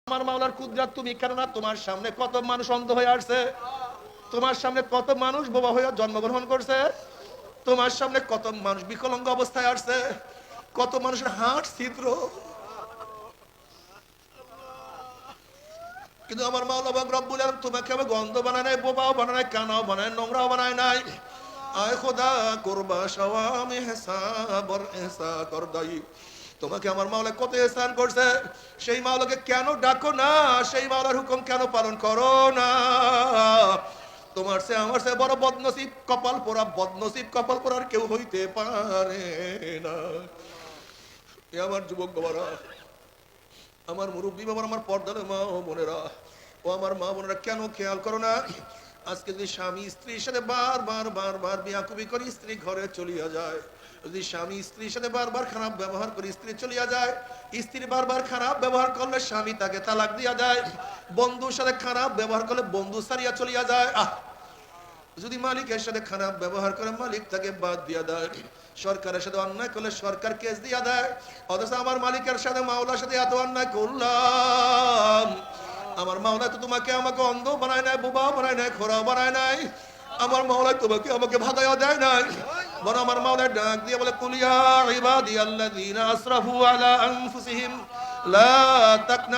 আমার মাওলার কুদরত তুমি, কেননা তোমার সামনে কত মানুষ অন্ধ হয়ে আসছে, তোমার সামনে কত মানুষ বোবা হয়ে জন্মগ্রহণ করছে, তোমার সামনে কত মানুষ বিকলাঙ্গ অবস্থায় আসছে, কত মানুষের হার্ট ছিদ্র, কিন্তু আমার মাওলা পাক রব্বুল আলামিন তোমাকে আমি গন্ধ বানায় নাই, বোবাও বানায় নাই, কানাও বানায়, নোংরাও বানায় নাই। আয় খোদা করবা সওয়ামে হিসাবর এহসা কর দাই, তোমাকে আমার মাওলা কত ইহসান করছে, সেই মাওলাকে কেন ডাকো না, সেই মাওলার হুকুম কেন পালন করো না? তোমার সে আমার সে বড় বদনসিব কপাল পোড়া, বদনসিব কপাল পোড়ার কেউ হইতে পারে না। এ আমার যুবক বাবারা, আমার মুরব্বী বাবার, আমার পর্দার মা ও বোনেরা, ও আমার মা বোনেরা, কেন খেয়াল করো না? আজকে যদি স্বামী স্ত্রীর সাথে বারবার বিয়াকুবি করে স্ত্রী ঘরে চলিয়া যায়, যদি স্বামী স্ত্রীর সাথে বারবার খারাপ ব্যবহার করে স্ত্রী চলিয়া যায়, স্ত্রী বারবার খারাপ ব্যবহার করলে স্বামী তাকে তালাক দিয়া যায়, বন্ধুর সাথে খারাপ ব্যবহার করলে বন্ধু সারিয়া চলিয়া যায়, যদি মালিকের সাথে খারাপ ব্যবহার করে মালিক তাকে বাদ দিয়া দেয়, সরকারের সাথে অন্যায় করলে সরকার কেস দিয়া দেয়, অথচ আমার মালিকের সাথে মাওলার সাথে এত অন্যায় করলাম, আমার মাওলা তো তোমাকে আমাকে অন্ধ বানায় নাই, বোবা বানায় নাই, খোরা বানায় নাই, আমার মাওলা তোমাকে আমাকে ভাগাইয়া দেয় নাই, বরং আমার মাওলা ডাক দিয়ে বলে কুলিয়া ইবাদিয়াল্লাযীনা আসরাফু আলা আনফুসিহিম লা তাকনা